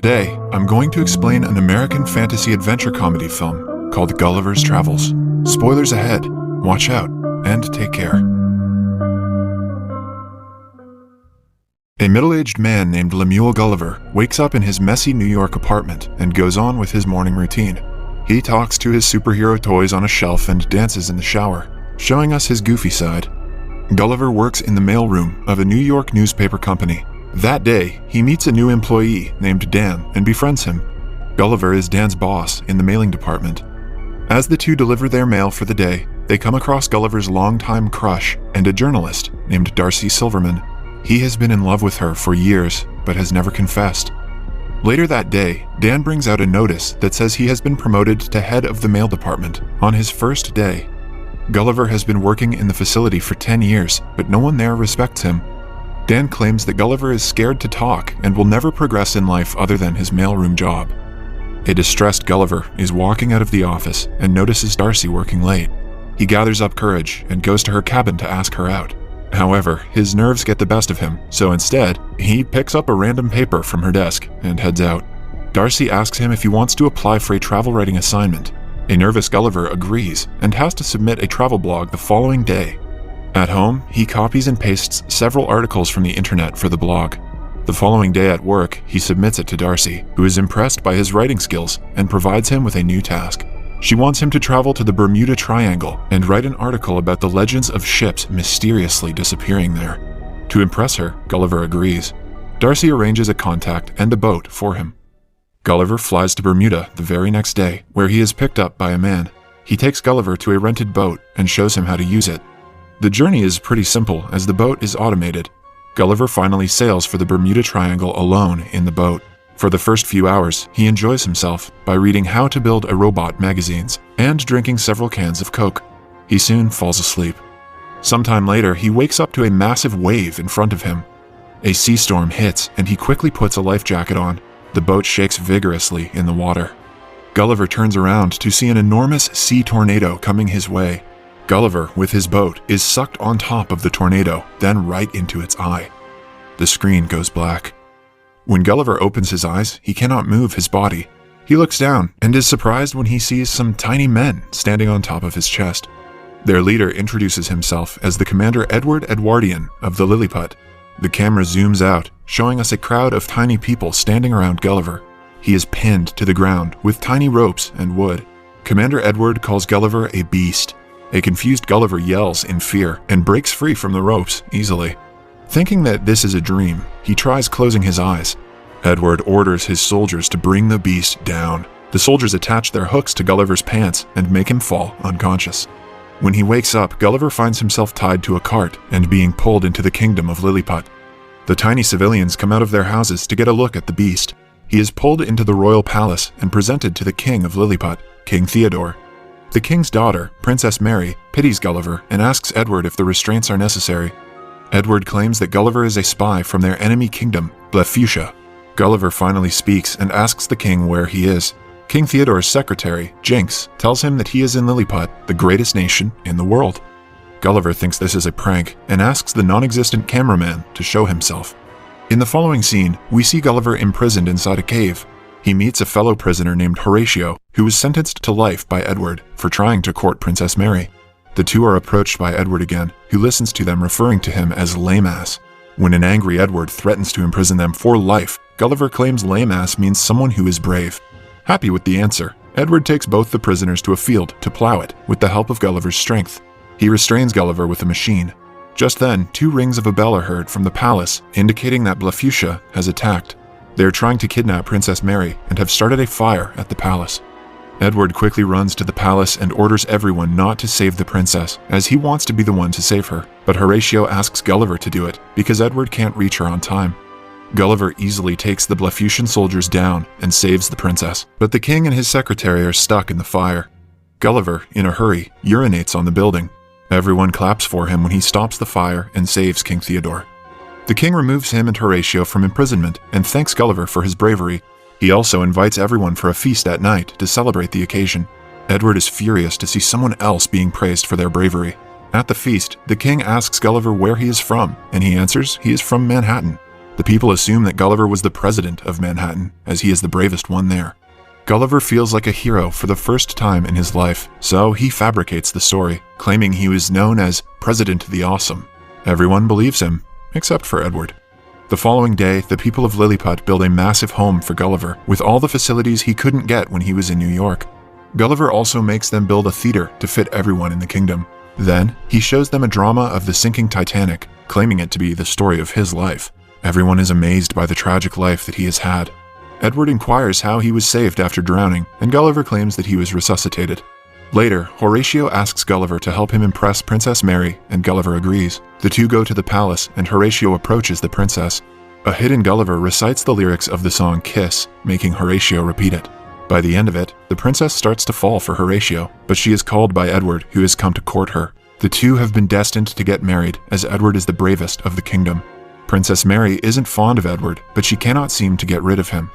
Today, I'm going to explain an American fantasy adventure comedy film called Gulliver's Travels. Spoilers ahead, watch out, and take care. A middle-aged man named Lemuel Gulliver wakes up in his messy New York apartment and goes on with his morning routine. He talks to his superhero toys on a shelf and dances in the shower, showing us his goofy side. Gulliver works in the mailroom of a New York newspaper company. That day, he meets a new employee named Dan and befriends him. Gulliver is Dan's boss in the mailing department. As the two deliver their mail for the day, they come across Gulliver's longtime crush and a journalist named Darcy Silverman. He has been in love with her for years, but has never confessed. Later that day, Dan brings out a notice that says he has been promoted to head of the mail department on his first day. Gulliver has been working in the facility for 10 years, but no one there respects him. Dan claims that Gulliver is scared to talk and will never progress in life other than his mailroom job. A distressed Gulliver is walking out of the office and notices Darcy working late. He gathers up courage and goes to her cabin to ask her out. However, his nerves get the best of him, so instead, he picks up a random paper from her desk and heads out. Darcy asks him if he wants to apply for a travel writing assignment. A nervous Gulliver agrees and has to submit a travel blog the following day. At home, he copies and pastes several articles from the internet for the blog. The following day at work, he submits it to Darcy, who is impressed by his writing skills and provides him with a new task. She wants him to travel to the Bermuda Triangle and write an article about the legends of ships mysteriously disappearing there. To impress her, Gulliver agrees. Darcy arranges a contact and a boat for him. Gulliver flies to Bermuda the very next day, where he is picked up by a man. He takes Gulliver to a rented boat and shows him how to use it. The journey is pretty simple as the boat is automated. Gulliver finally sails for the Bermuda Triangle alone in the boat. For the first few hours, he enjoys himself by reading How to Build a Robot magazines and drinking several cans of Coke. He soon falls asleep. Sometime later, he wakes up to a massive wave in front of him. A sea storm hits and he quickly puts a life jacket on. The boat shakes vigorously in the water. Gulliver turns around to see an enormous sea tornado coming his way. Gulliver, with his boat, is sucked on top of the tornado, then right into its eye. The screen goes black. When Gulliver opens his eyes, he cannot move his body. He looks down and is surprised when he sees some tiny men standing on top of his chest. Their leader introduces himself as the Commander Edward Edwardian of the Lilliput. The camera zooms out, showing us a crowd of tiny people standing around Gulliver. He is pinned to the ground with tiny ropes and wood. Commander Edward calls Gulliver a beast. A confused Gulliver yells in fear and breaks free from the ropes easily. Thinking that this is a dream, he tries closing his eyes. Edward orders his soldiers to bring the beast down. The soldiers attach their hooks to Gulliver's pants and make him fall unconscious. When he wakes up, Gulliver finds himself tied to a cart and being pulled into the kingdom of Lilliput. The tiny civilians come out of their houses to get a look at the beast. He is pulled into the royal palace and presented to the king of Lilliput, King Theodore. The king's daughter, Princess Mary, pities Gulliver and asks Edward if the restraints are necessary. Edward claims that Gulliver is a spy from their enemy kingdom, Blefuscia. Gulliver finally speaks and asks the king where he is. King Theodore's secretary, Jinx, tells him that he is in Lilliput, the greatest nation in the world. Gulliver thinks this is a prank and asks the non-existent cameraman to show himself. In the following scene, we see Gulliver imprisoned inside a cave. He meets a fellow prisoner named Horatio, who was sentenced to life by Edward for trying to court Princess Mary. The two are approached by Edward again, who listens to them referring to him as lame-ass. When an angry Edward threatens to imprison them for life, Gulliver claims lame-ass means someone who is brave. Happy with the answer, Edward takes both the prisoners to a field to plow it with the help of Gulliver's strength. He restrains Gulliver with a machine. Just then, 2 rings of a bell are heard from the palace, indicating that Blefuscia has attacked. They are trying to kidnap Princess Mary and have started a fire at the palace. Edward quickly runs to the palace and orders everyone not to save the princess, as he wants to be the one to save her. But Horatio asks Gulliver to do it, because Edward can't reach her on time. Gulliver easily takes the Blefuscian soldiers down and saves the princess, but the king and his secretary are stuck in the fire. Gulliver, in a hurry, urinates on the building. Everyone claps for him when he stops the fire and saves King Theodore. The king removes him and Horatio from imprisonment and thanks Gulliver for his bravery. He also invites everyone for a feast at night to celebrate the occasion. Edward is furious to see someone else being praised for their bravery. At the feast, the king asks Gulliver where he is from, and he answers he is from Manhattan. The people assume that Gulliver was the president of Manhattan, as he is the bravest one there. Gulliver feels like a hero for the first time in his life, so he fabricates the story, claiming he was known as President the Awesome. Everyone believes him, except for Edward. The following day, the people of Lilliput build a massive home for Gulliver, with all the facilities he couldn't get when he was in New York. Gulliver also makes them build a theater to fit everyone in the kingdom. Then, he shows them a drama of the sinking Titanic, claiming it to be the story of his life. Everyone is amazed by the tragic life that he has had. Edward inquires how he was saved after drowning, and Gulliver claims that he was resuscitated. Later, Horatio asks Gulliver to help him impress Princess Mary, and Gulliver agrees. The two go to the palace, and Horatio approaches the princess. A hidden Gulliver recites the lyrics of the song Kiss, making Horatio repeat it. By the end of it, the princess starts to fall for Horatio, but she is called by Edward, who has come to court her. The two have been destined to get married, as Edward is the bravest of the kingdom. Princess Mary isn't fond of Edward, but she cannot seem to get rid of him.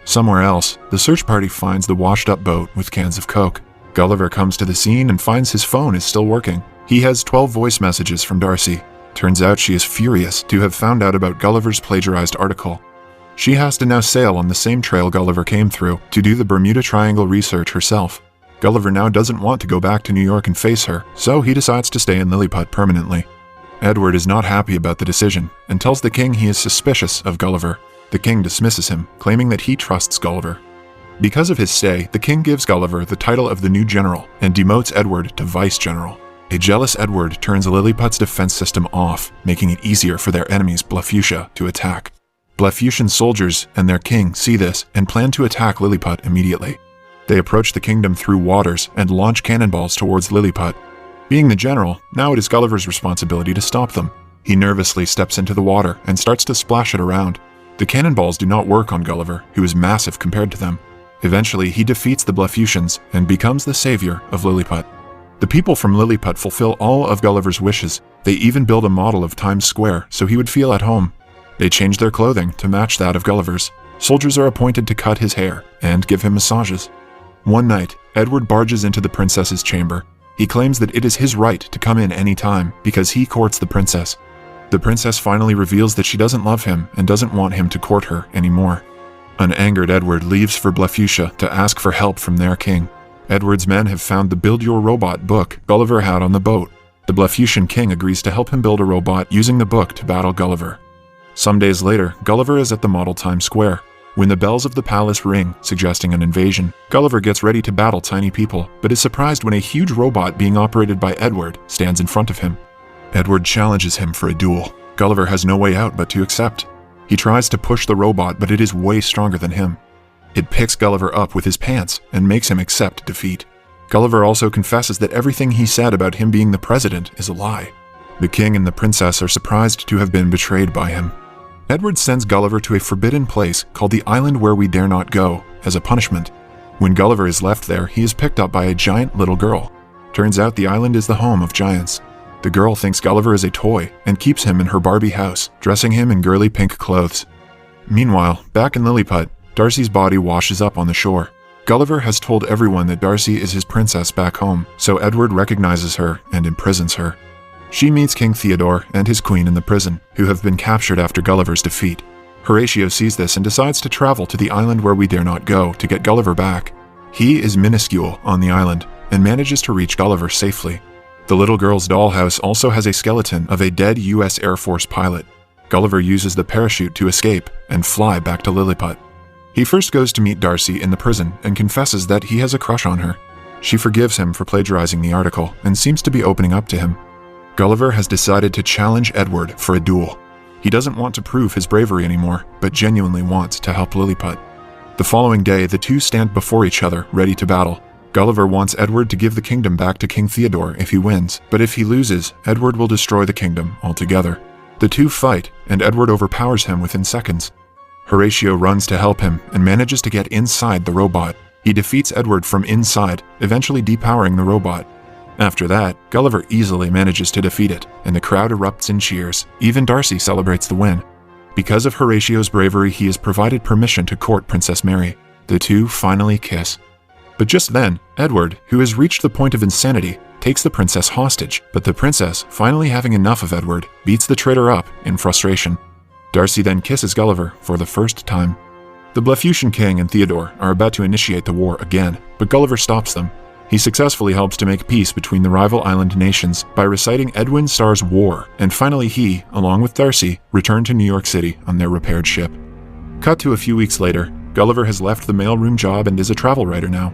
Somewhere else, the search party finds the washed-up boat with cans of Coke. Gulliver comes to the scene and finds his phone is still working. He has 12 voice messages from Darcy. Turns out she is furious to have found out about Gulliver's plagiarized article. She has to now sail on the same trail Gulliver came through to do the Bermuda Triangle research herself. Gulliver now doesn't want to go back to New York and face her, so he decides to stay in Lilliput permanently. Edward is not happy about the decision and tells the king he is suspicious of Gulliver. The king dismisses him, claiming that he trusts Gulliver. Because of his stay, the king gives Gulliver the title of the new general and demotes Edward to vice-general. A jealous Edward turns Lilliput's defense system off, making it easier for their enemies, Blefuscia, to attack. Blefuscian soldiers and their king see this and plan to attack Lilliput immediately. They approach the kingdom through waters and launch cannonballs towards Lilliput. Being the general, now it is Gulliver's responsibility to stop them. He nervously steps into the water and starts to splash it around. The cannonballs do not work on Gulliver, who is massive compared to them. Eventually, he defeats the Blefuscians and becomes the savior of Lilliput. The people from Lilliput fulfill all of Gulliver's wishes. They even build a model of Times Square so he would feel at home. They change their clothing to match that of Gulliver's. Soldiers are appointed to cut his hair and give him massages. One night, Edward barges into the princess's chamber. He claims that it is his right to come in any time because he courts the princess. The princess finally reveals that she doesn't love him and doesn't want him to court her anymore. An angered Edward leaves for Blefuscia to ask for help from their king. Edward's men have found the Build Your Robot book Gulliver had on the boat. The Blefuscian king agrees to help him build a robot using the book to battle Gulliver. Some days later, Gulliver is at the model Times Square. When the bells of the palace ring, suggesting an invasion, Gulliver gets ready to battle tiny people, but is surprised when a huge robot being operated by Edward stands in front of him. Edward challenges him for a duel. Gulliver has no way out but to accept. He tries to push the robot, but it is way stronger than him. It picks Gulliver up with his pants and makes him accept defeat. Gulliver also confesses that everything he said about him being the president is a lie. The king and the princess are surprised to have been betrayed by him. Edward sends Gulliver to a forbidden place called the Island Where We Dare Not Go as a punishment. When Gulliver is left there, he is picked up by a giant little girl. Turns out the island is the home of giants. The girl thinks Gulliver is a toy and keeps him in her Barbie house, dressing him in girly pink clothes. Meanwhile, back in Lilliput, Darcy's body washes up on the shore. Gulliver has told everyone that Darcy is his princess back home, so Edward recognizes her and imprisons her. She meets King Theodore and his queen in the prison, who have been captured after Gulliver's defeat. Horatio sees this and decides to travel to the Island Where We Dare Not Go to get Gulliver back. He is minuscule on the island and manages to reach Gulliver safely. The little girl's dollhouse also has a skeleton of a dead U.S. Air Force pilot. Gulliver uses the parachute to escape and fly back to Lilliput. He first goes to meet Darcy in the prison and confesses that he has a crush on her. She forgives him for plagiarizing the article and seems to be opening up to him. Gulliver has decided to challenge Edward for a duel. He doesn't want to prove his bravery anymore, but genuinely wants to help Lilliput. The following day, the two stand before each other, ready to battle. Gulliver wants Edward to give the kingdom back to King Theodore if he wins, but if he loses, Edward will destroy the kingdom altogether. The two fight, and Edward overpowers him within seconds. Horatio runs to help him and manages to get inside the robot. He defeats Edward from inside, eventually depowering the robot. After that, Gulliver easily manages to defeat it, and the crowd erupts in cheers. Even Darcy celebrates the win. Because of Horatio's bravery, he is provided permission to court Princess Mary. The two finally kiss. But just then, Edward, who has reached the point of insanity, takes the princess hostage, but the princess, finally having enough of Edward, beats the traitor up in frustration. Darcy then kisses Gulliver for the first time. The Blefuscian king and Theodore are about to initiate the war again, but Gulliver stops them. He successfully helps to make peace between the rival island nations by reciting Edwin Starr's War, and finally he, along with Darcy, return to New York City on their repaired ship. Cut to a few weeks later, Gulliver has left the mailroom job and is a travel writer now.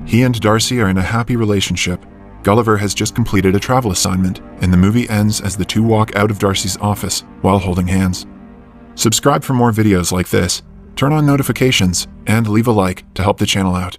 He and Darcy are in a happy relationship. Gulliver has just completed a travel assignment, and the movie ends as the two walk out of Darcy's office while holding hands. Subscribe for more videos like this, turn on notifications, and leave a like to help the channel out.